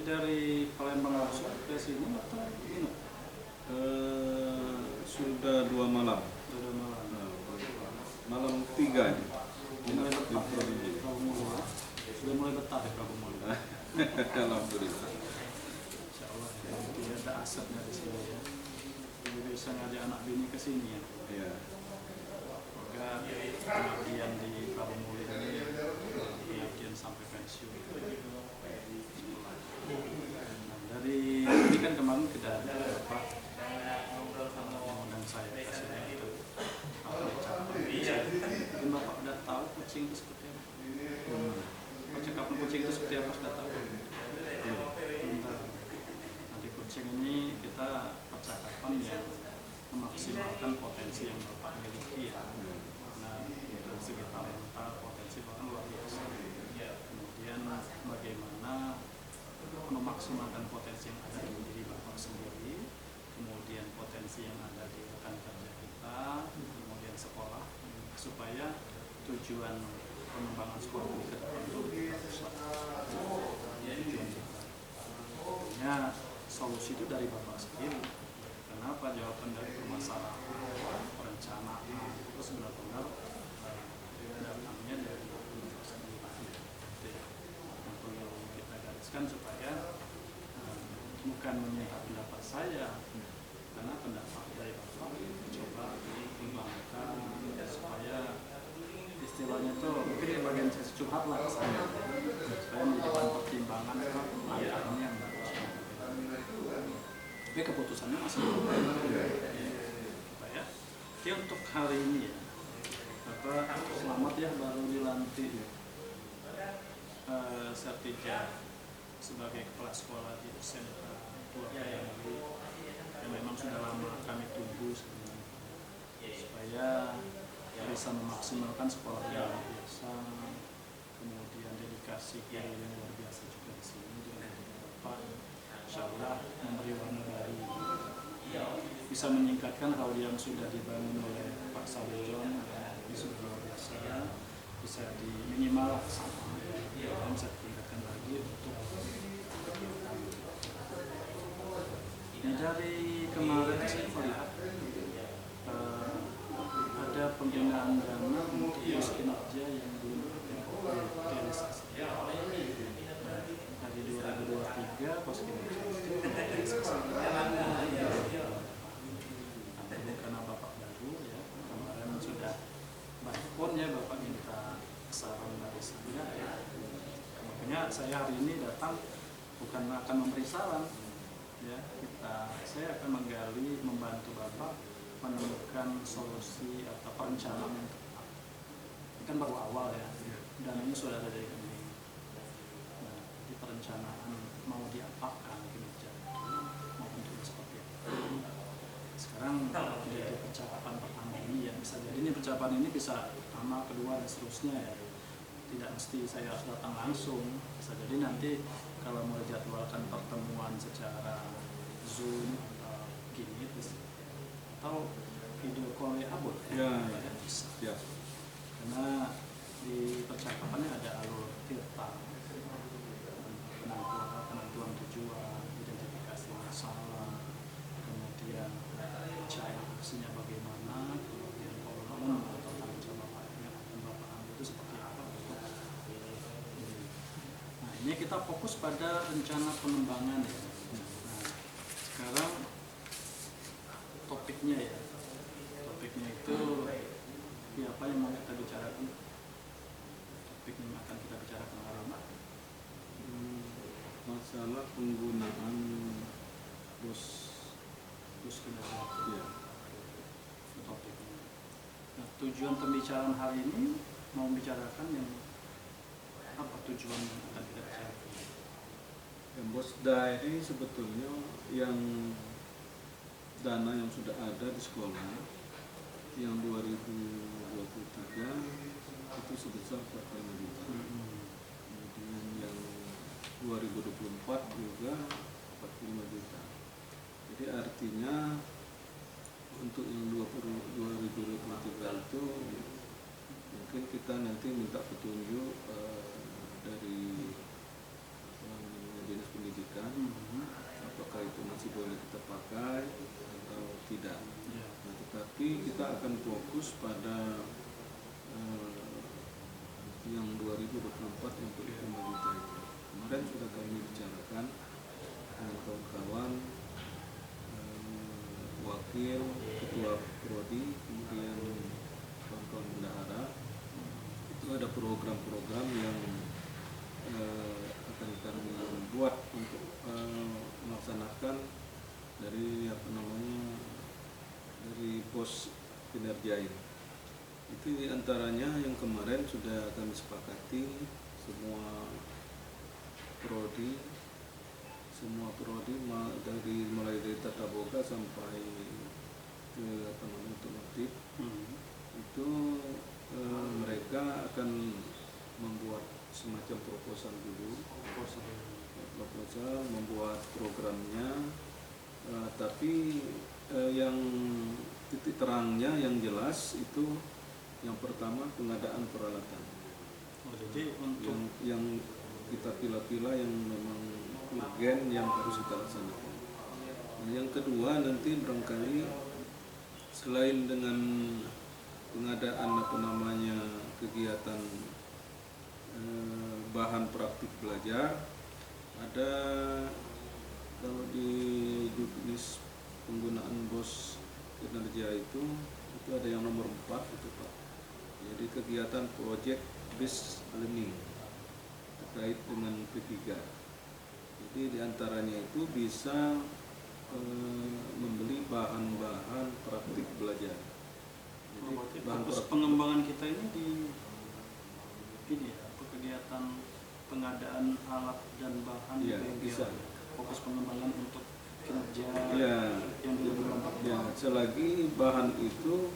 dari Palembang langsung ke sini atau ini? Sudah 2 malam. Sudah malam. Malam 3 ini. Mulai betah di Prabu Mulya. Sudah mulai betah di Prabu Mulya. Alhamdulillah. Insya Allah ya. Tidak ada asapnya di sini ya. Jadi bisa ngajak anak bini ke sini ya. Iya. Semoga pengabdian di Prabu Mulya ini pengabdian sampai pensiun. Nah, dari ini kan kemarin kita ada Bapak undang saya ke sini untuk mungkin Bapak udah tahu kucing itu seperti apa? Percakapan kucing itu seperti apa sudah tahu? Nanti kucing ini kita percakapan yang memaksimalkan potensi yang Bapak miliki ya. Nah, dari segi talenta, potensi Bapak luar biasa. Kemudian bagaimana memaksimalkan potensi yang ada di diri Bapak sendiri, kemudian potensi yang ada di rekan kerja kita, kemudian sekolah, supaya tujuan pengembangan sekolah ini ke depan itu tentunya solusi itu dari Bapak sendiri. Kenapa? Jawaban dari permasalahan, perencanaan itu benar-benar datangnya dari Bapak sendiri. Yang perlu kita gariskan supaya bukan meminta pendapat saya, karena pendapat dari Bapak coba dikembangkan supaya istilahnya itu mungkin di bagian sesi curhat lah saya, supaya menjadi bahan pertimbangan langkahnya yang bagus. Tapi keputusannya masih belum ya. Oke, untuk hari ini ya, Bapak selamat ya baru dilantik sertijab sebagai kepala sekolah di SMK 2 Kayambi yang memang sudah lama kami tunggu sebenarnya, supaya bisa memaksimalkan sekolah yang luar biasa, kemudian dedikasi yang luar biasa juga di sini dengan Bapak, insya Allah memberi warna baru, bisa meningkatkan hal yang sudah dibangun oleh Pak Salijon yang sudah luar biasa, bisa di minimal sama dan bisa ditingkatkan lagi untuk kegiatan. Ini dari kemarin saya melihat ada pembinaan dana untuk pos kinerja yang belum realisasi. Dari 2023 pos kinerja itu realisasi. Karena Bapak baru ya, kemarin sudah banyak pun ya Bapak minta saran dari saya ya. Makanya saya hari ini datang bukan akan memberi saran ya, saya akan menggali, membantu Bapak menemukan solusi atau perencanaan yang tepat. Ini kan baru awal ya, dan ini sudah ada dari kami. Nah, di perencanaan mau diapakan kinerja itu, mau bentuknya seperti apa. Sekarang dari percakapan pertama ini yang bisa jadi ini percakapan ini bisa pertama, kedua dan seterusnya ya. Tidak mesti saya harus datang langsung, bisa jadi nanti kalau mau jadwalkan pertemuan secara Zoom atau gini atau video call ya boleh Ya, bisa. Ya. Karena di percakapannya ada alur tirta, penentuan tujuan, identifikasi masalah, kemudian cara aksinya bagaimana, kemudian komitmen atau tanggung jawab yang akan Bapak ambil itu seperti apa. Nah, ini kita fokus pada rencana pengembangan ya. Nah, sekarang topiknya ya, topiknya itu ya apa yang mau kita bicarakan, topik yang akan kita bicarakan hari ini. Masalah penggunaan bus kinerja ya. topiknya. Nah, tujuan pembicaraan hari ini mau membicarakan yang apa tujuan yang akan kita bicarakan? Yang Bosda ini sebetulnya yang dana yang sudah ada di sekolah yang 2023 itu sebesar 45 juta. Kemudian yang 2024 juga 45 juta. Jadi artinya untuk yang 2023 itu mungkin kita nanti minta petunjuk dari Dinas Pendidikan tidak. Ya. Nah, tetapi kita akan fokus pada yang 2024 yang 45 juta itu. Kemarin sudah kami bicarakan dengan kawan-kawan, wakil ketua prodi, kemudian kawan-kawan bendahara. Itu ada program-program yang akan kami buat untuk melaksanakan dari dari pos kinerja ini. Itu diantaranya yang kemarin sudah kami sepakati semua prodi mulai dari tata boga sampai ke otomotif. Itu mereka akan membuat semacam proposal dulu, membuat programnya, tapi yang titik terangnya yang jelas itu yang pertama pengadaan peralatan. Jadi untuk yang kita pila-pila yang memang urgen yang harus kita laksanakan. Nah, yang kedua nanti barangkali selain dengan pengadaan kegiatan bahan praktik belajar, ada kalau di juknis penggunaan BOS kinerja itu ada yang nomor 4 itu Pak. Jadi kegiatan project based learning terkait dengan P3. Jadi diantaranya itu bisa membeli bahan-bahan praktik belajar. Jadi fokus pengembangan kita ini di ini ya, kegiatan pengadaan alat dan bahan ya, bengkel. bisa. Fokus pengembangan untuk kinerja ya, yang ya, selagi bahan itu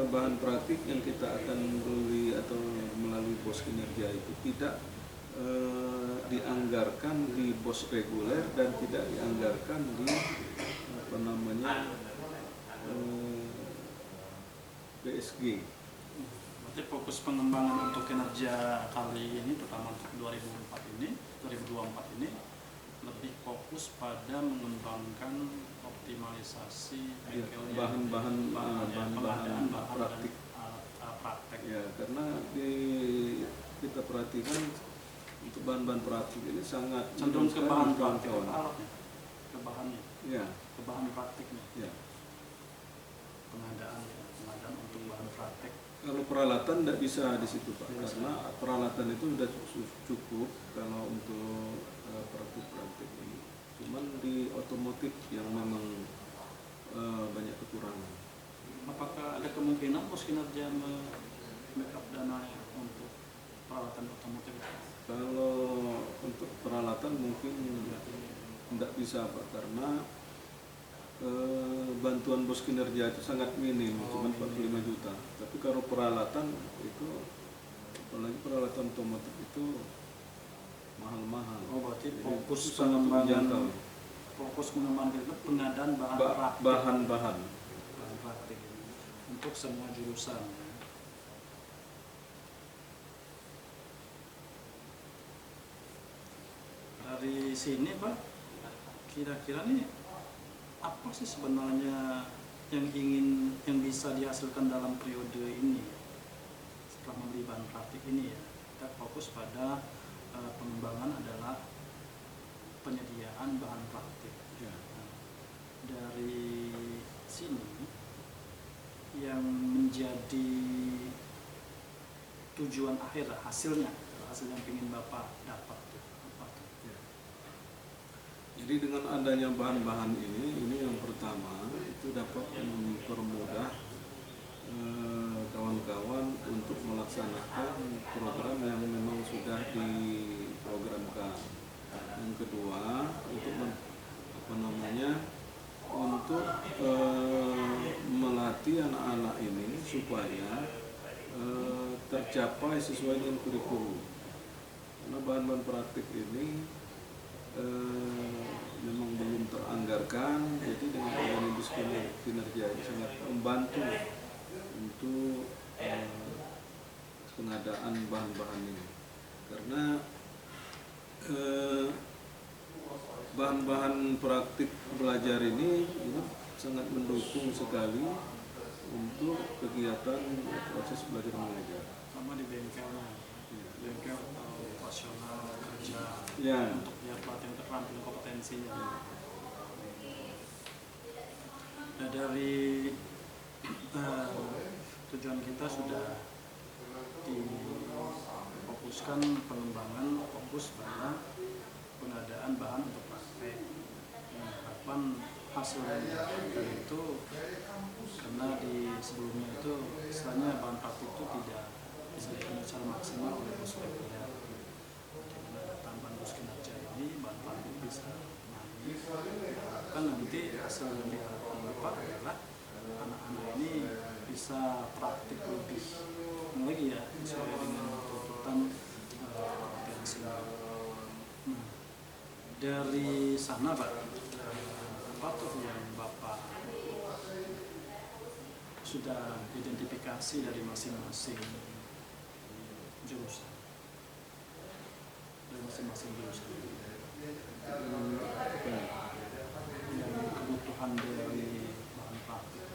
bahan praktik yang kita akan beli atau melalui BOS kinerja itu tidak dianggarkan di BOS reguler dan tidak dianggarkan di BSG. Berarti fokus pengembangan untuk kinerja kali ini, terutama untuk 2024 ini lebih fokus pada mengembangkan optimalisasi bahan-bahan praktik. Praktek. Ya, karena kita perhatikan untuk bahan-bahan praktik ini sangat cenderung ke bahan praktik, kawan-kawan. ke bahannya, Ya, ke bahan praktiknya. ya. Pengadaan untuk bahan praktek. Kalau peralatan tidak bisa di situ Pak, karena peralatan itu sudah cukup kalau untuk praktik-praktik ini. Cuman di otomotif yang memang banyak kekurangan. Apakah ada kemungkinan pos kinerja backup dana untuk peralatan otomotif? Kalau untuk peralatan mungkin tidak bisa Pak, karena bantuan BOS kinerja itu sangat minim, cuma 45 juta. Tapi kalau peralatan itu, apalagi peralatan otomotif itu mahal-mahal. Berarti fokus pengembangan, fokus mengembangkan pengadaan bahan-bahan praktik untuk semua jurusan. Dari sini Pak, kira-kira nih apa sih sebenarnya yang bisa dihasilkan dalam periode ini setelah membeli bahan praktik ini ya? Kita fokus pada pengembangan adalah penyediaan bahan praktik. ya. Nah, dari sini yang menjadi tujuan akhir, hasil yang ingin Bapak dapat apa tuh? Ya. Jadi dengan adanya bahan-bahan ini yang pertama itu dapat mempermudah kawan-kawan untuk melaksanakan program yang memang sudah diprogramkan. Yang kedua untuk untuk melatih anak-anak ini supaya tercapai sesuai dengan kurikulum. Karena bahan-bahan praktik ini memang belum teranggarkan, jadi dengan adanya BOS kinerja ini sangat membantu untuk pengadaan bahan-bahan ini. Karena bahan-bahan praktik belajar ini sangat mendukung sekali untuk kegiatan proses belajar mengajar. Sama di bengkelnya, bengkel operasional kerja Ya, untuk biar pelatihan keterampilan kompetensinya. Nah, dari tujuan kita sudah difokuskan pengembangan fokus pada pengadaan bahan untuk praktek. Harapan hasil dari itu, karena di sebelumnya itu istilahnya bahan praktek itu tidak bisa digunakan secara maksimal oleh bus reguler. Dengan ada tambahan bus kinerja ini, bahan praktek bisa naik. Kan nanti hasil yang diharapkan Bapak adalah anak-anak ini bisa praktik lebih lagi ya, sesuai dengan tuntutan potensi. Dari sana Pak, apa tuh yang Bapak sudah identifikasi dari masing-masing jurusan? Dari masing-masing jurusan. Yang kebutuhan dari bahan praktik.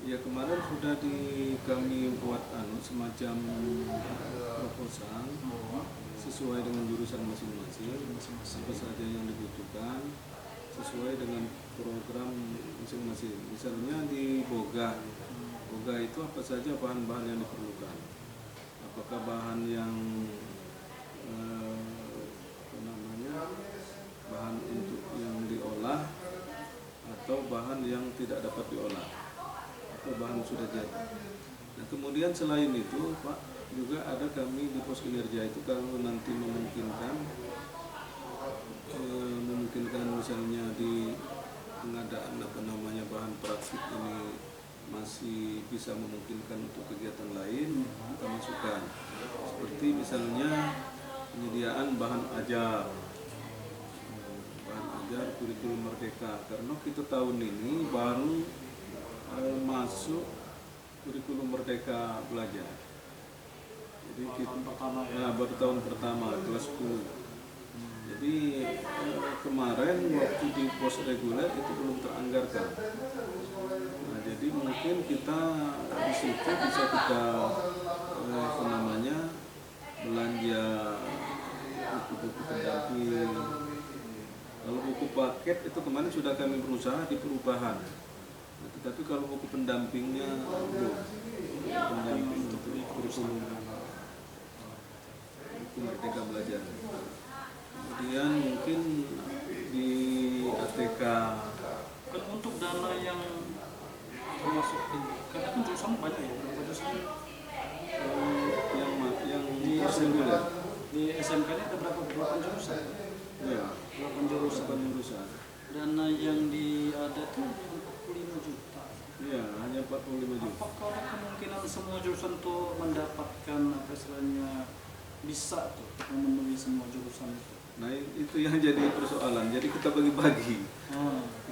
ya kemarin sudah kami buat semacam proposal sesuai dengan jurusan masing-masing, apa saja yang dibutuhkan sesuai dengan program masing-masing. Misalnya di Boga itu apa saja bahan-bahan yang diperlukan, apakah bahan yang bahan untuk yang diolah atau bahan yang tidak dapat diolah atau bahan sudah jadi. Nah kemudian selain itu Pak, juga ada kami di pos kinerja itu kalau nanti memungkinkan misalnya di pengadaan bahan praktik ini masih bisa memungkinkan untuk kegiatan lain, kita masukkan seperti misalnya penyediaan bahan ajar kurikulum merdeka, karena kita tahun ini baru masuk kurikulum merdeka belajar. Jadi baru tahun pertama kelas 10. Jadi kemarin waktu di pos reguler itu belum teranggarkan. Nah, jadi mungkin kita di situ bisa kita belanja buku-buku pendamping. Kalau buku paket itu kemarin sudah kami berusaha di perubahan. Nah, tetapi kalau buku pendampingnya belum. Pendamping untuk kurikulum merdeka belajar. Kemudian mungkin di ATK. Kalau untuk dana yang termasuk karena kan jurusan banyak ya, berapa jurusan? yang Di SMK, di SMK ini ada berapa 8 jurusan? Ya, 8 jurusan. Dana yang ada tuh 45 juta. Iya, hanya 45 juta. Apakah ada kemungkinan semua jurusan tuh mendapatkan apa istilahnya bisa tuh memenuhi semua jurusan itu? Nah itu yang jadi persoalan. Jadi kita bagi-bagi,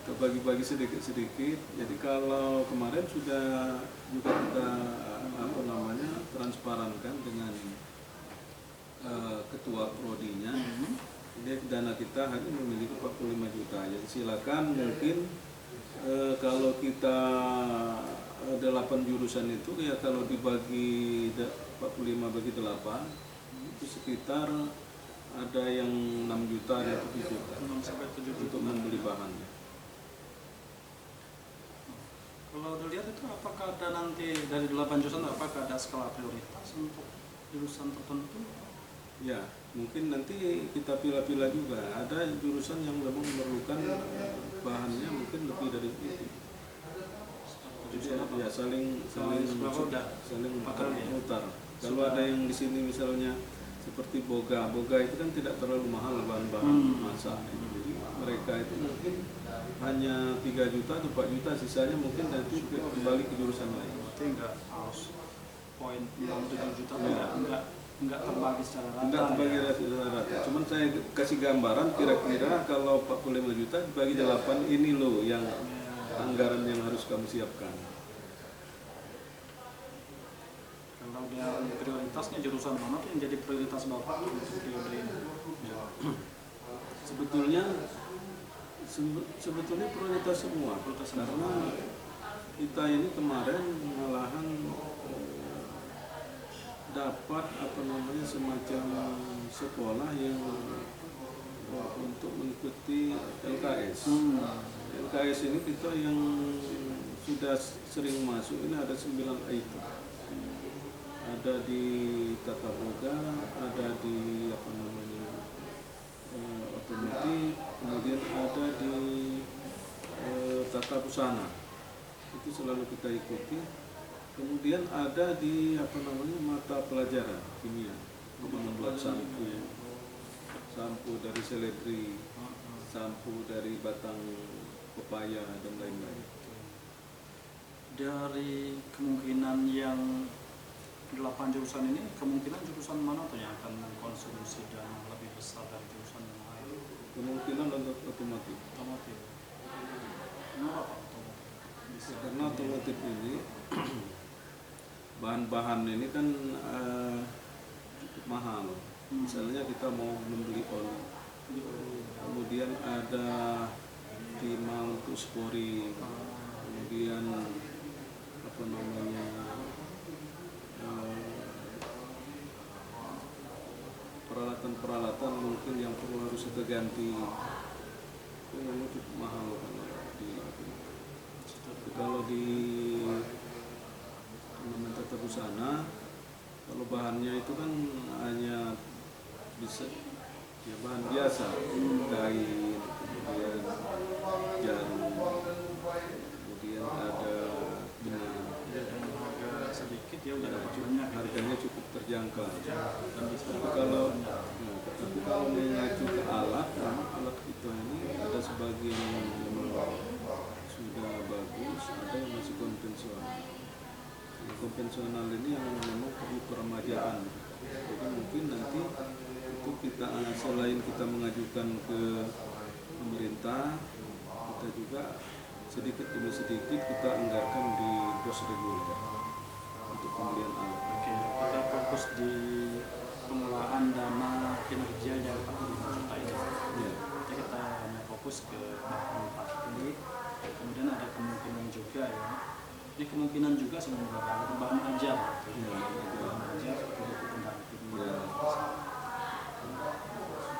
kita bagi-bagi sedikit-sedikit. Jadi kalau kemarin sudah juga kita transparankan dengan ketua prodinya. Jadi dana kita hanya memiliki 45 juta. Jadi silakan mungkin kalau kita 8 jurusan itu ya kalau dibagi 45 bagi 8 itu sekitar ada yang 6 juta, ada 7 juta untuk membeli bahannya. Kalau dilihat itu apakah ada nanti dari 8 jurusan apakah ada skala prioritas untuk jurusan tertentu? Ya, mungkin nanti kita pilih-pilih juga. Ada jurusan yang memang memerlukan bahannya mungkin lebih dari itu. Jadi ya saling mutar. Kalau ada yang di sini misalnya seperti boga itu kan tidak terlalu mahal bahan-bahan masak. Jadi mereka itu mungkin hanya 3 juta atau 4 juta, sisanya mungkin nanti kembali ke jurusan lain. Berarti enggak harus poin 7 juta enggak terbagi secara rata. Enggak terbagi secara rata. Cuman saya kasih gambaran kira-kira kalau 45 juta dibagi 8 ini loh yang anggaran yang harus kamu siapkan. Kalau dia prioritasnya jurusan mana tuh yang jadi prioritas Bapak untuk periode ini? Sebetulnya Sebetulnya prioritas semua, karena kita ini kemarin malahan dapat semacam sekolah yang untuk mengikuti LKS. LKS ini kita yang sudah sering masuk ini ada 9 item. Ada di Tata Boga, ada di otomotif, kemudian ada di Tata Busana. Itu selalu kita ikuti. Kemudian ada di mata pelajaran kimia, membuat sampo dari seledri, sampo dari batang pepaya dan lain-lain. Dari kemungkinan yang 8 jurusan ini, kemungkinan jurusan mana tuh yang akan mengkonsumsi dana lebih besar dari jurusan yang lain? Kemungkinan untuk otomotif. Otomotif. Kenapa Pak otomotif? Karena otomotif ini bahan-bahan ini kan cukup mahal. Misalnya kita mau membeli oli, kemudian ada timah untuk spori, kemudian peralatan mungkin yang perlu harus kita ganti itu memang cukup mahal kalau di Tata Busana. Kalau bahannya itu kan hanya bisa ya bahan biasa, kain, kemudian jarum, kemudian ada benang. Harga sedikit ya udah dapat banyak. Harganya cukup terjangkau. Tapi kalau mengacu ke alat, memang alat kita ini ada sebagian yang sudah bagus, ada yang masih konvensional. Yang konvensional ini yang memang perlu peremajaan. Jadi mungkin nanti itu kita selain kita mengajukan ke pemerintah, kita juga sedikit demi sedikit kita anggarkan di pos reguler untuk pembelian alat. Oke, kita fokus di pengelolaan dana kinerja yang 45 juta ini. Ya. Jadi kita hanya fokus ke bahan plastik. Kemudian ada kemungkinan juga ya. Ini kemungkinan juga sebenarnya ada bahan ajar. Ya, bahan ajar buku pendamping. Ya.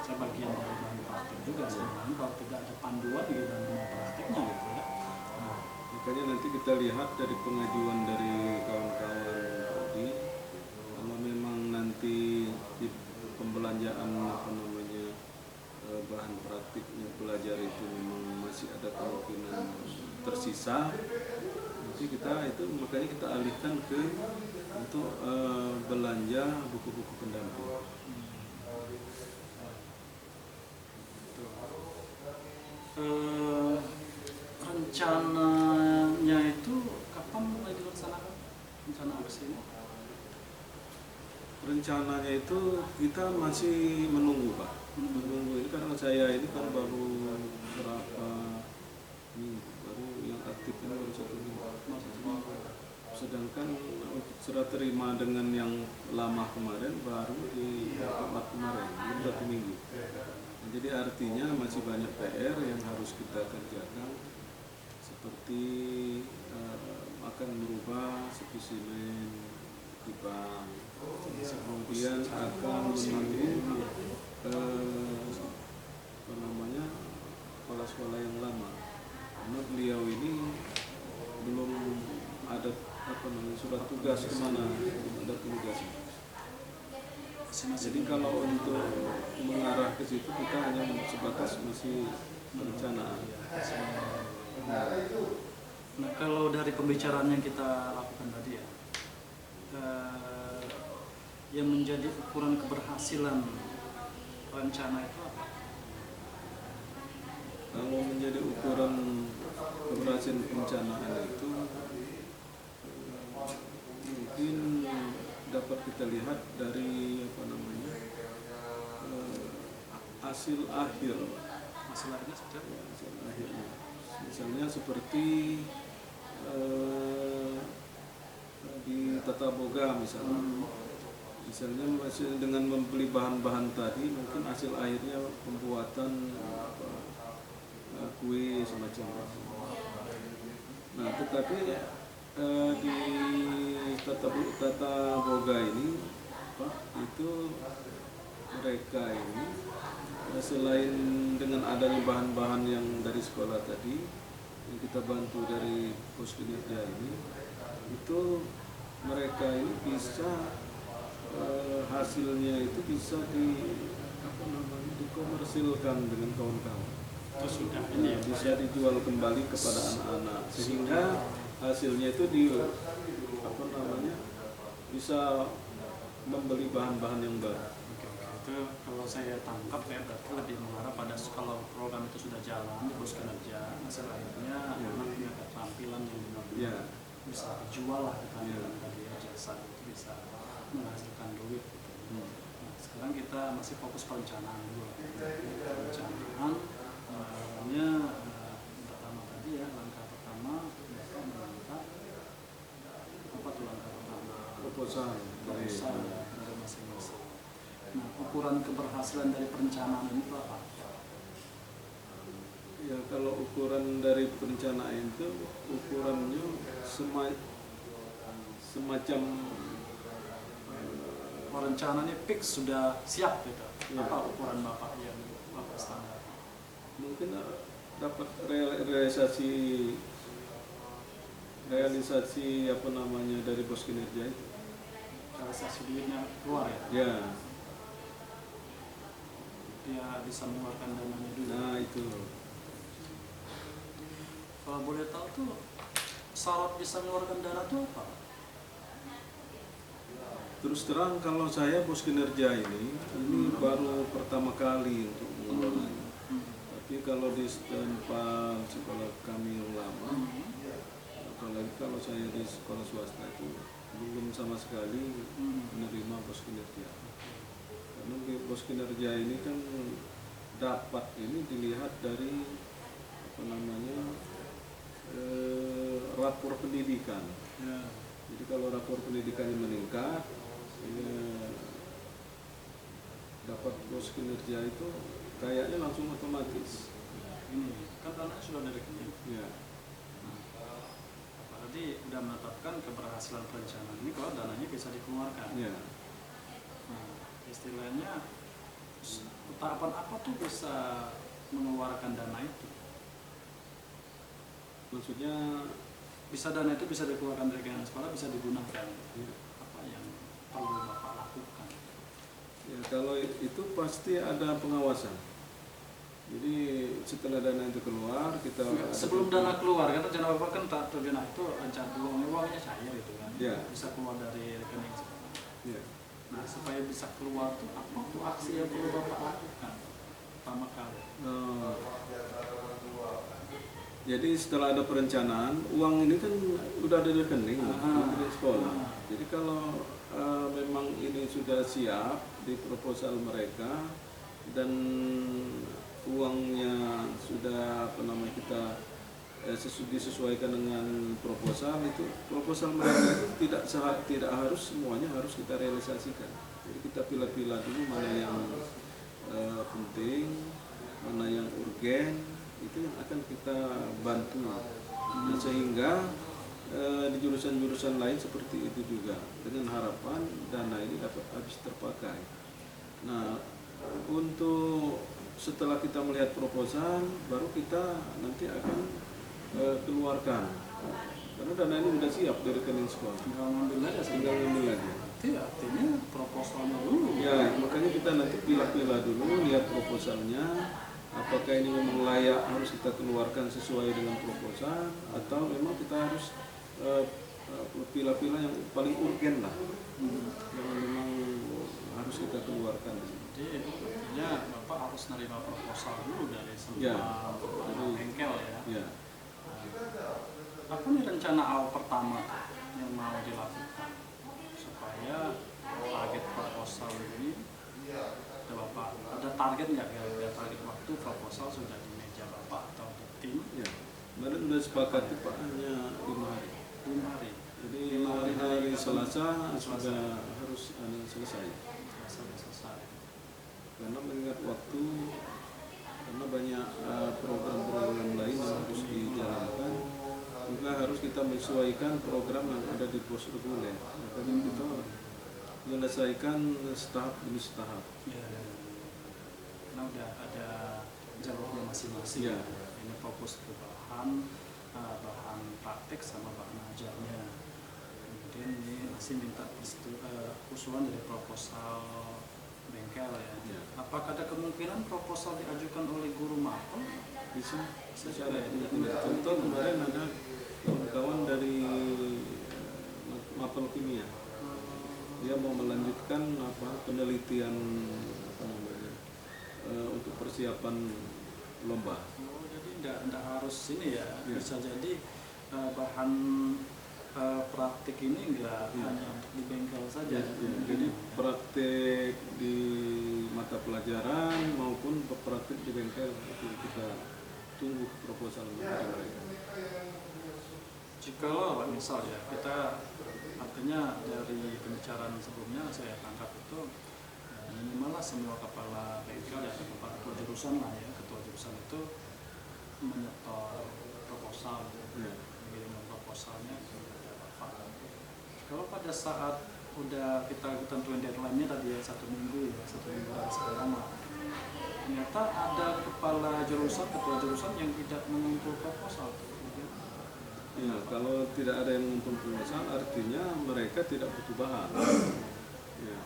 Saya bagian dari bahan plastik juga sebenarnya kalau tidak ada panduan di dalam praktiknya gitu ya. Makanya nanti kita lihat dari pengajuan dari kawan-kawan prodi, kalau memang nanti di pembelanjaan bahan praktiknya pelajar itu memang masih ada kemungkinan tersisa, nanti makanya kita alihkan ke untuk belanja buku-buku pendamping. Rencananya itu kapan mulai dilaksanakan? Rencana aksi ini? Rencananya itu kita masih menunggu Pak. Menunggu ini karena saya ini kan baru berapa minggu, baru yang aktif ini baru 1 minggu. Sedangkan untuk serah terima dengan yang lama kemarin baru di Jumat kemarin, belum 1 minggu. Jadi artinya masih banyak PR yang harus kita kerjakan, seperti akan merubah spesimen di bank, kemudian akan menunggu sekolah-sekolah yang lama, karena beliau ini belum ada surat tugas kemana, ada tugasnya. Jadi kalau untuk mengarah ke situ kita hanya sebatas masih perencanaan. Nah, kalau dari pembicaraan yang kita lakukan tadi ya, yang menjadi ukuran keberhasilan rencana itu apa? Kalau menjadi ukuran keberhasilan perencanaan itu mungkin dapat kita lihat dari hasil akhir. Hasil akhirnya seperti apa? Hasil akhirnya. Misalnya seperti di Tata Boga misalnya. Misalnya masih dengan membeli bahan-bahan tadi, mungkin hasil akhirnya pembuatan kue semacam itu. Nah, tetapi di tata boga ini, Pak, itu mereka ini selain dengan adanya bahan-bahan yang dari sekolah tadi yang kita bantu dari pos kinerja ini, itu mereka ini bisa hasilnya itu bisa dikomersilkan dengan kawan-kawan. Itu sudah ini ya, Bisa dijual kembali kepada anak-anak sehingga hasilnya itu bisa membeli bahan-bahan yang baru. Oke. Itu kalau saya tangkap ya berarti lebih mengarah pada kalau program itu sudah jalan di pos kinerja, hasil akhirnya anak punya keterampilan yang benar-benar bisa dijual lah keterampilan dari jasa itu bisa menghasilkan duit gitu. Nah, sekarang kita masih fokus perencanaan dulu. Perencanaan pertama tadi ya, langkah pertama mereka menangkap apa tuh langkah pertama? Proposal Dari masing-masing. Nah, ukuran keberhasilan dari perencanaan ini apa? Ya, kalau ukuran dari perencanaan itu ukurannya semacam Rencananya fix sudah siap gitu. Apa ukuran Bapak yang Bapak standar? mungkin dapat realisasi dari pos kinerja itu. Realisasi duitnya keluar ya? Ya. Dia bisa mengeluarkan dananya dulu. Nah, itu. Kalau boleh tahu tuh syarat bisa mengeluarkan dana tuh apa? Terus terang kalau saya pos kinerja ini baru pertama kali untuk mengelolanya. Tapi kalau di tempat sekolah kami yang lama, apalagi kalau saya di sekolah swasta itu belum sama sekali menerima pos kinerja. Karena pos kinerja ini kan dapat ini dilihat dari rapor pendidikan. Ya. Jadi kalau rapor pendidikannya meningkat, dapat pos kinerja itu kayaknya langsung otomatis. Ini kan dana sudah dari kecil. Ya. Berarti udah menetapkan keberhasilan perencanaan ini kalau dananya bisa dikeluarkan. Ya. Nah, istilahnya tahapan apa tuh bisa mengeluarkan dana itu? Maksudnya Bisa dana itu bisa dikeluarkan dari kegiatan sekolah, bisa digunakan. ya. Apa yang perlu Bapak lakukan? Ya, kalau itu pasti ada pengawasan. Jadi setelah dana itu keluar, kita Sebelum dana keluar, kan rencana Bapak kan rencana itu rencana uangnya cair itu kan, Ya. bisa keluar dari rekening sekolah. Ya. Nah, supaya bisa keluar tuh apa tuh aksi yang perlu Bapak lakukan pertama kali? Jadi setelah ada perencanaan, uang ini kan udah ada di rekening di sekolah. Jadi kalau memang ini sudah siap di proposal mereka dan uangnya sudah kita disesuaikan dengan proposal itu, proposal mereka itu tidak harus semuanya harus kita realisasikan. Jadi kita pilih-pilih dulu mana yang penting, mana yang urgen, itu yang akan kita bantu. Nah, sehingga di jurusan-jurusan lain seperti itu juga, dengan harapan dana ini dapat habis terpakai. Nah, untuk setelah kita melihat proposal, baru kita nanti akan keluarkan. Karena dana ini sudah siap dari rekening sekolah. Tinggal ngambil aja sih. Tinggal ngambil aja. Itu artinya proposalnya dulu. Ya, makanya kita nanti pilih-pilih dulu, lihat proposalnya. Apakah ini memang layak harus kita keluarkan sesuai dengan proposal, atau memang kita harus pilih-pilih yang paling urgen lah, yang memang harus kita keluarkan. Jadi artinya Bapak harus nerima proposal dulu dari semua bengkel ya. Ya. Apa nih rencana awal pertama yang mau dilakukan supaya target proposal ini Bapak ada target nggak ya, target waktu proposal sudah di meja Bapak atau di tim? Ya. Kemarin sudah sepakat Pak, hanya 5 hari. 5 hari. Jadi hari Selasa sudah harus selesai. Selesai. Karena mengingat waktu karena banyak program-program lain yang harus dijalankan, juga harus kita menyesuaikan program yang ada di pos reguler. Makanya kita menyelesaikan setahap demi setahap. Ya, karena udah ada jalurnya masing-masing. Ya. Ini fokus ke bahan praktek sama bahan ajarnya. Kemudian ini masih minta usulan dari proposal bengkel ya. Ya. Apakah ada kemungkinan proposal diajukan oleh guru mapel? Bisa Secara tidak. Contoh kemarin ada kawan-kawan dari Mapel Kimia, dia mau melanjutkan penelitian untuk persiapan lomba. Oh, jadi tidak harus ini ya, Ya. bisa jadi bahan praktik ini enggak hanya untuk di bengkel saja. Jadi praktek di mata pelajaran maupun praktek di bengkel itu kita tunggu proposal dari mereka. Jikalau misal ya kita artinya dari pembicaraan sebelumnya saya tangkap itu minimal semua kepala bengkel ya kepala ketua jurusan lah ya, ketua jurusan itu menyetor proposal, mengirim proposalnya ke Bapak. Kalau pada saat udah kita tentuin deadline-nya tadi ya 1 minggu dari sekarang lah, ternyata ada kepala jurusan, ketua jurusan yang tidak mengumpul proposal. Ya, kalau tidak ada yang mengumpul proposal artinya mereka tidak butuh bahan. Ya,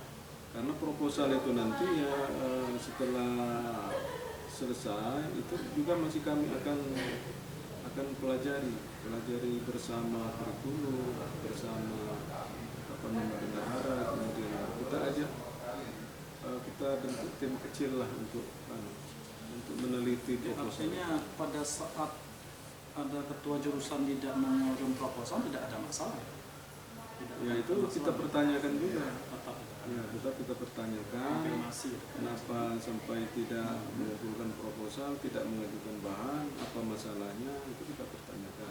karena proposal itu nanti ya setelah selesai itu juga masih kami akan pelajari bersama kurikulum, bersama bendahara, kemudian kita ajak kita bentuk tim kecil lah untuk meneliti proposal. Artinya pada saat ada ketua jurusan tidak mengirim proposal tidak ada masalah. Ya itu kita pertanyakan juga. Tetap Ya, tetap kita pertanyakan konfirmasi. kenapa sampai tidak mengumpulkan proposal, tidak mengajukan bahan, apa masalahnya, itu kita pertanyakan.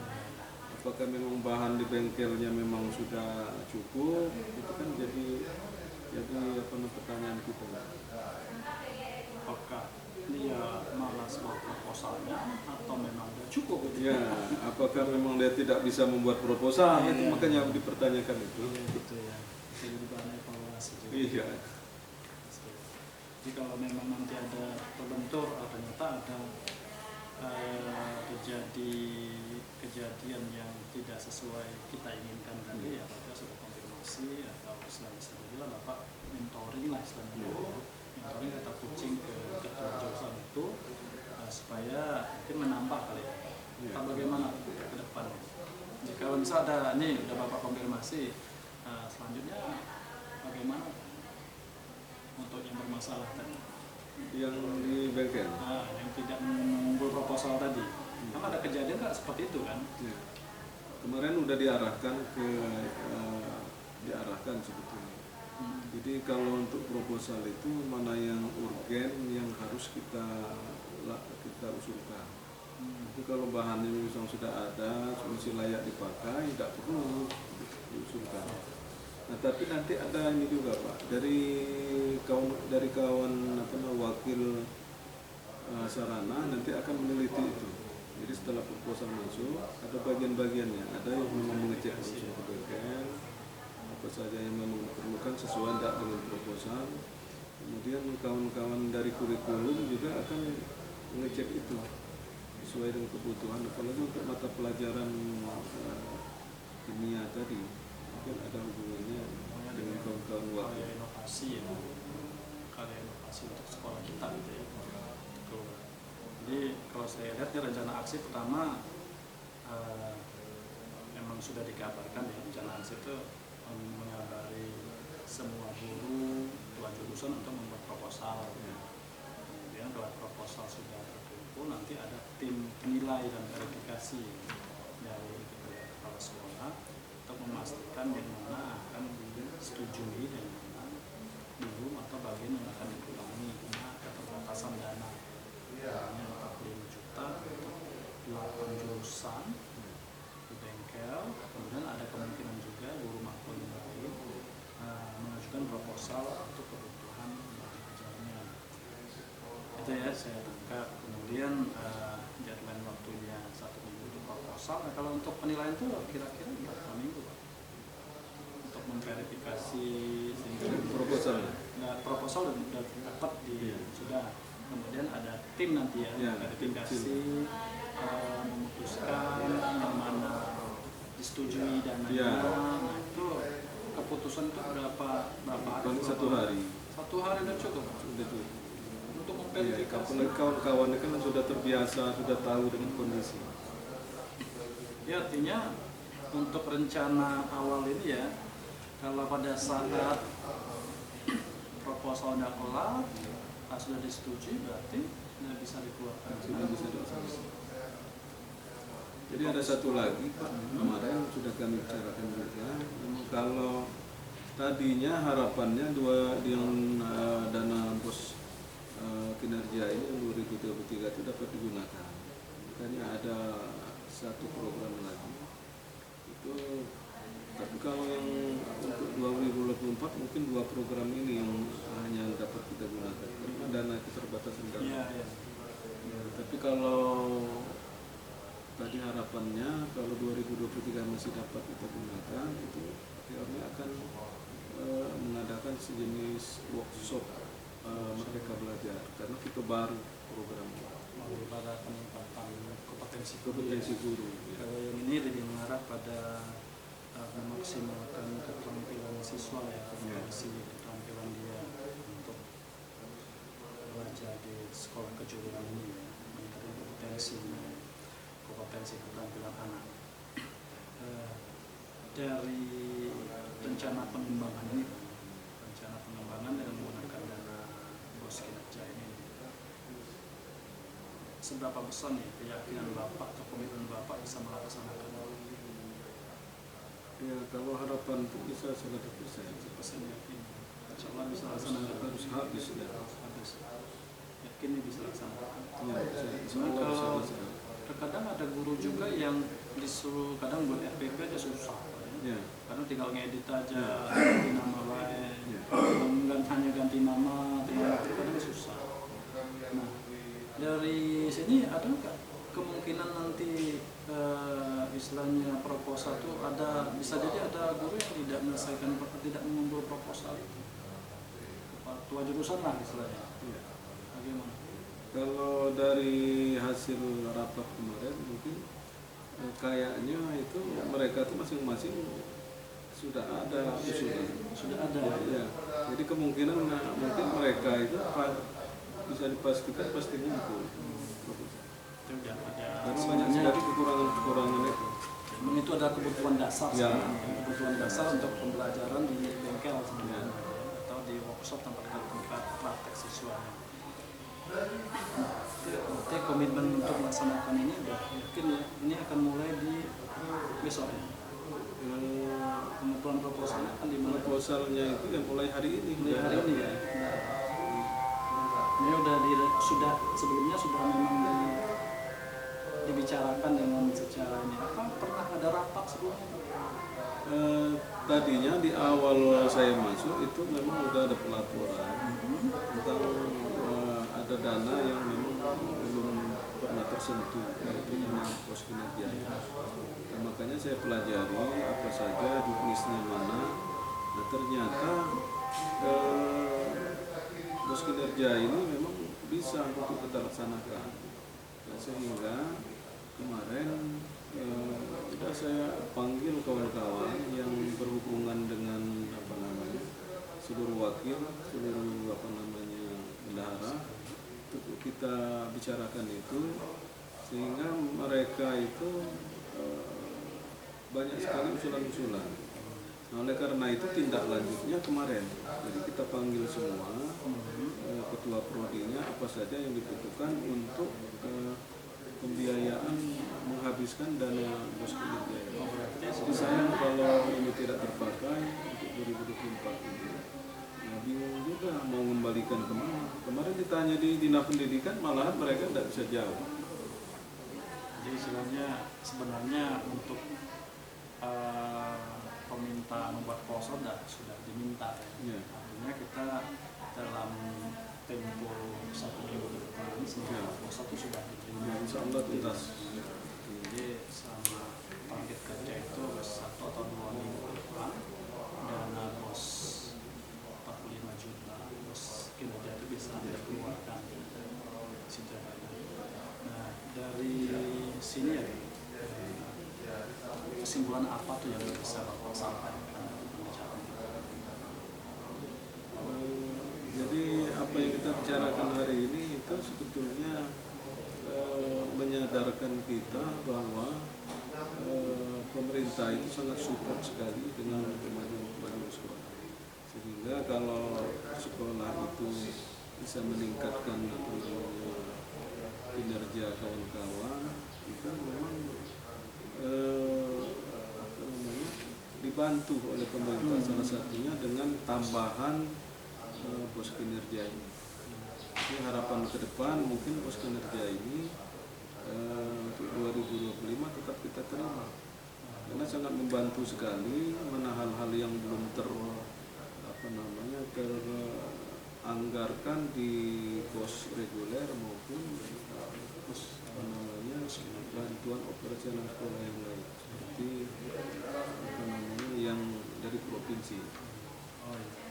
Apakah memang bahan di bengkelnya memang sudah cukup, itu kan jadi pertanyaan kita. Apakah dia malas buat proposalnya atau memang sudah cukup gitu? Ya, apakah memang dia tidak bisa membuat proposal, itu makanya dipertanyakan itu. Iya gitu ya. Jadi bahan evaluasi juga. Iya. Jadi kalau memang nanti ada terbentur, ternyata ada kejadian yang tidak sesuai kita inginkan tadi, ya Bapak sudah konfirmasi atau istilahnya Bapak mentoring lah istilahnya, mentoring kata kucing ke ketua jurusan itu supaya mungkin menambah kali ya. Atau bagaimana ke depan? Jika misal ada nih udah Bapak konfirmasi, selanjutnya bagaimana untuk yang bermasalah tadi? Yang di bengkel. Yang tidak mengumpul proposal tadi. Kan ada kejadian nggak seperti itu kan? Ya. Kemarin udah diarahkan sebetulnya. Jadi kalau untuk proposal itu mana yang urgen yang harus kita usulkan. Tapi kalau bahannya misalnya sudah ada, masih layak dipakai, tidak perlu diusulkan. Nah tapi nanti ada ini juga Pak, dari kawan wakil sarana nanti akan meneliti itu. Jadi setelah proposal masuk, ada bagian-bagiannya, ada yang memang mengecek langsung ke bengkel, apa saja yang memang diperlukan sesuai tidak dengan proposal. Kemudian kawan-kawan dari kurikulum juga akan mengecek itu sesuai dengan kebutuhan, apalagi untuk mata pelajaran kimia tadi mungkin ada hubungannya dengan kawan-kawan wakil. Inovasi ya, karya inovasi untuk sekolah kita gitu ya. Jadi kalau saya lihat ya rencana aksi pertama memang sudah dikabarkan ya, rencana aksi itu mengabari semua guru tua jurusan untuk membuat proposal. Kemudian kalau proposal sudah terkumpul, nanti ada tim penilai dan verifikasi dari kepala sekolah untuk memastikan yang mana akan disetujui dan mana belum atau bagian yang akan dikurangi karena keterbatasan dana. Hanya 45 juta untuk 8 jurusan di bengkel. Kemudian ada kemungkinan juga guru makul yang lain mengajukan proposal untuk kebutuhan bagi ajarnya. Itu ya saya tangkap. kemudian deadline waktunya 1 minggu untuk proposal. Nah, kalau untuk penilaian itu kira-kira berapa minggu Pak? Untuk memverifikasi sehingga Proposal. nah, proposal udah dapat sudah, kemudian ada tim nanti ya, verifikasi, memutuskan yang mana disetujui dananya. Nah itu keputusan itu berapa hari? Paling 1 hari. 1 hari udah cukup Sudah tuh. untuk Ya, memverifikasi. apalagi kawan-kawan kan sudah terbiasa, sudah tahu dengan kondisi. Ya artinya untuk rencana awal ini ya, kalau pada saat proposalnya kelar, sudah disetujui, berarti sudah bisa dikeluarkan. Sudah bisa dilaksanakan. Jadi ada satu lagi Pak, kemarin sudah kami bicarakan juga. Kalau tadinya harapannya dana bos kinerja ini yang 2023 itu dapat digunakan. Makanya ada satu program lagi. Itu tapi kalau yang untuk 2024 mungkin 2 program ini yang hanya dapat kita gunakan karena dana keterbatasan dana. Ya. Tapi kalau tadi harapannya kalau 2023 masih dapat kita gunakan, itu akhirnya akan mengadakan sejenis workshop Merdeka Belajar karena kita baru program Pada peningkatan kompetensi guru. Kalau yang ini lebih mengarah pada memaksimalkan keterampilan siswa ya, kompetensi keterampilan dia untuk belajar di sekolah kejuruan ini ya, meningkatkan kompetensi keterampilan anak. Dari rencana pengembangan ini, dengan menggunakan dana bos kinerja ini, seberapa besar nih keyakinan Bapak atau komitmen Bapak bisa melaksanakan? Ya, kalau harapan itu bisa 100%. Yakin, insya Allah bisa laksanakan. Harus habis ya. Yakin ini bisa laksanakan. Ya, insya Allah bisa Kalau laksanakan. terkadang ada guru juga yang disuruh, kadang buat RPP aja susah. Ya. Karena tinggal ngedit aja, ganti nama lain, hanya ganti nama, itu kadang susah. Nah, dari sini ada nggak kemungkinan nanti istilahnya proposal itu ada, bisa jadi ada guru yang tidak menyelesaikan, tidak mengunduh proposal itu, ketua jurusan lah istilahnya. Bagaimana? Kalau dari hasil rapat kemarin mungkin kayaknya itu mereka tuh masing-masing sudah ada usulan. Sudah ada. Ya. Jadi kemungkinan mungkin mereka itu bisa dipastikan pasti ngumpul. Itu udah ada. Karena banyak sekali kekurangan itu. Memang itu ada kebutuhan dasar, ya. Kebutuhan dasar untuk pembelajaran di bengkel sebenarnya, atau di workshop tempat praktek siswanya. Berarti komitmen untuk melaksanakan ini udah yakin ya, ini akan mulai di besok ya. Pengumpulan proposalnya akan dimulai. Proposalnya itu yang mulai hari ini. Mulai hari ini ya. Ini sudah sebelumnya sudah memang dibicarakan dengan secara ini. Apa pernah ada rapat sebelumnya? Tadinya di awal saya masuk itu memang udah ada pelaporan tentang ada dana yang memang belum pernah tersentuh, yaitu dana pos kinerja. Nah, makanya saya pelajari apa saja juknisnya mana. Nah, ternyata pos kinerja ini memang bisa untuk kita laksanakan. Nah, sehingga kemarin sudah saya panggil kawan-kawan yang berhubungan dengan seluruh wakil, seluruh bendahara, untuk kita bicarakan itu, sehingga mereka itu banyak sekali usulan-usulan. Nah, oleh karena itu tindak lanjutnya kemarin, jadi kita panggil semua ketua prodinya apa saja yang dibutuhkan untuk pembiayaan menghabiskan dana bos kinerja. Jadi sayang kalau ini tidak terpakai untuk 2024 ini. Nah, bingung juga mau mengembalikan kemana. Kemarin ditanya di Dinas Pendidikan, malahan mereka tidak bisa jawab. Jadi istilahnya sebenarnya untuk peminta membuat proposal sudah diminta ya. Artinya kita dalam tempo 1 minggu ke depan sehingga proposal itu sudah diterima. Insya Allah tuntas. Jadi sama target kerja itu 1 atau 2 minggu ke depan dana bos 45 juta bos kinerja itu bisa dikeluarkan sejauh. Nah dari sini ya kesimpulan apa tuh yang bisa Bapak sampaikan pembicaraan kita? Jadi apa yang kita bicarakan hari ini itu sebetulnya menyadarkan kita bahwa pemerintah itu sangat support sekali dengan kemajuan sekolah. Sehingga kalau sekolah itu bisa meningkatkan kinerja kawan-kawan, itu memang dibantu oleh pemerintah salah satunya dengan tambahan pos kinerja ini. Jadi harapan ke depan mungkin pos kinerja ini untuk 2025 tetap kita terima karena sangat membantu sekali mana hal-hal yang belum teranggarkan di pos reguler maupun pos bantuan operasional sekolah yang lain seperti yang dari provinsi. Oh, iya.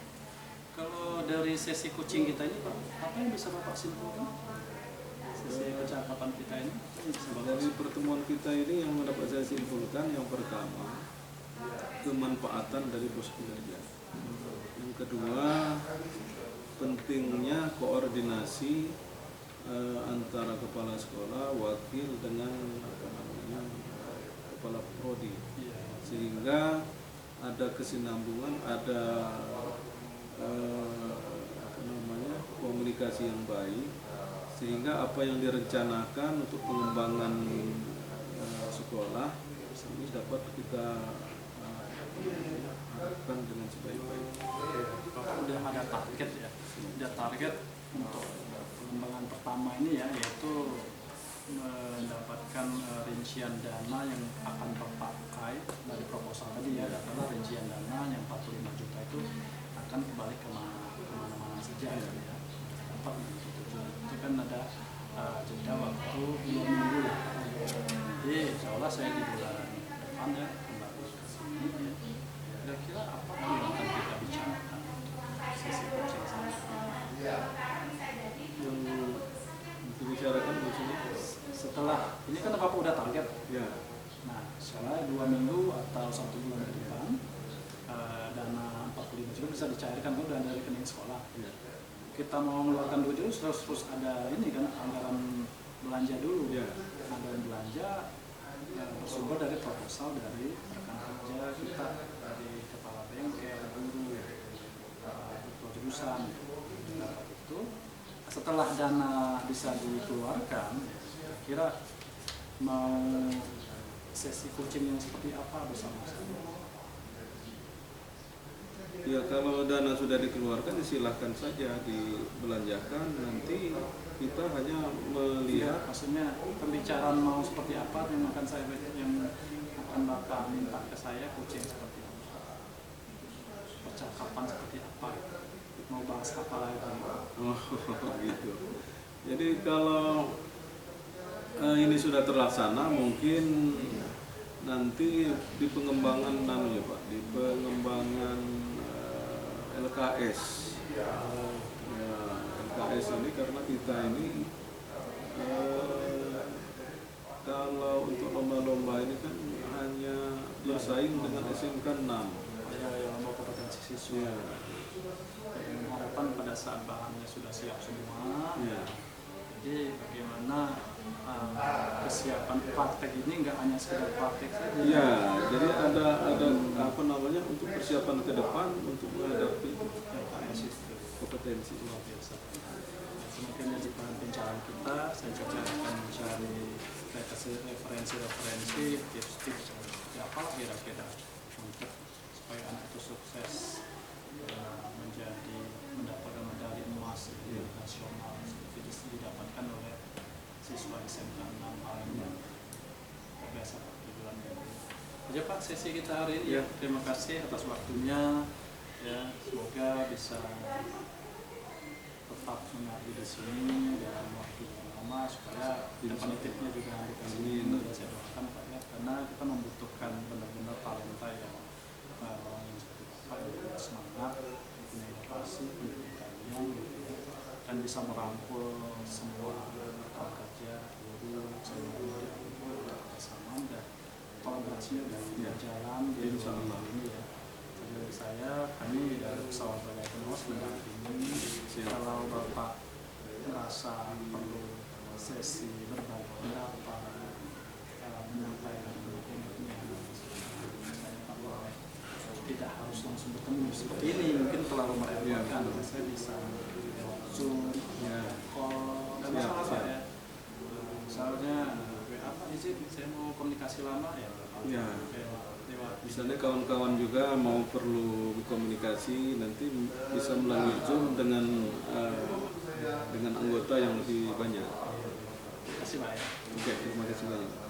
Kalau dari sesi coaching kita ini Pak, apa yang bisa Bapak simpulkan? Sesi percakapan kita ini apa yang bisa Bapak Dari pertemuan kita ini yang dapat saya simpulkan, yang pertama kemanfaatan dari pos kinerja. Yang kedua pentingnya koordinasi antara kepala sekolah, wakil dengan kepala prodi, sehingga ada kesinambungan, ada komunikasi yang baik, sehingga apa yang direncanakan untuk pengembangan sekolah ini dapat kita harapkan dengan sebaik-baik. Bapak udah ada target ya, ada target untuk pengembangan pertama ini ya, yaitu mendapatkan rincian dana yang akan terpakai dari proposal tadi ya, adalah rincian dana yang 45 juta itu akan kembali kemana-mana saja ya. Dapat itu kan ada jeda waktu 2 minggu lah. Jadi insya Allah saya di bulan depan ya kembali ke sini ya. Kira-kira apa yang akan kita bicarakan sesi coaching selanjutnya? Yang dibicarakan maksudnya Setelah ini kan Bapak udah target ya. Nah, setelah 2 minggu atau 1 bulan ke depan, dana 45 juta bisa dicairkan kan dari rekening sekolah. Ya. Kita mau mengeluarkan duit dulu, terus ada ini kan anggaran belanja dulu. Ya. Anggaran belanja bersumber dari proposal dari rekan kerja kita, dari kepala bengkel, guru, ketua jurusan. Nah, itu setelah dana bisa dikeluarkan, kira mau sesi coaching yang seperti apa bersama-sama? Ya kalau dana sudah dikeluarkan silahkan saja dibelanjakan, nanti kita hanya melihat Maksudnya pembicaraan mau seperti apa yang akan Bapak minta ke saya, coaching seperti apa, percakapan seperti apa, mau bahas apa lagi? gitu. Jadi kalau ini sudah terlaksana, mungkin nanti di pengembangan Pak, di pengembangan LKS. Ya, LKS ini karena kita ini kalau untuk lomba-lomba ini kan hanya bersaing dengan SMK 6. Ya, lomba kompetensi siswa. Ya. Harapan pada saat bahannya sudah siap semua. Ya. Jadi bagaimana kesiapan praktek ini nggak hanya sekedar praktek saja. Ya, jadi ada untuk persiapan ke depan untuk menghadapi kompetensi luar biasa. Semakin di pencarian kita, saya juga akan mencari referensi, tips-tips seperti apa kira-kira untuk supaya anak itu sukses mendapatkan medali emas di nasional seperti didapatkan oleh siswa SMK 6 lainnya. Biasa Pak di bulan ini. Aja Pak sesi kita hari ini ya. Terima kasih atas waktunya ya, semoga bisa tetap mengabdi di sini dalam waktu yang lama supaya definitifnya juga dikasih ini ya saya doakan Pak ya, karena kita membutuhkan benar-benar talenta yang orang yang seperti Bapak yang punya semangat, punya inovasi, punya keberanian gitu ya, dan bisa merangkul semua rekan kerja, guru, semua bersama dan kolaborasinya udah berjalan di dalam ini ya. Dari saya, kami dari pesawat Balai Penos mendampingi. Kalau Bapak merasa perlu sesi berbagi pendapat, menyampaikan opininya, saya bahwa tidak harus langsung bertemu seperti ini, mungkin terlalu merepotkan. Saya bisa Zoom, call, dan masalah Pak ya. Misalnya apa izin, saya mau komunikasi lama ya. Misalnya kawan-kawan juga mau perlu komunikasi nanti bisa melalui Zoom dengan anggota yang lebih banyak. Terima kasih Pak ya. Oke, terima kasih banyak.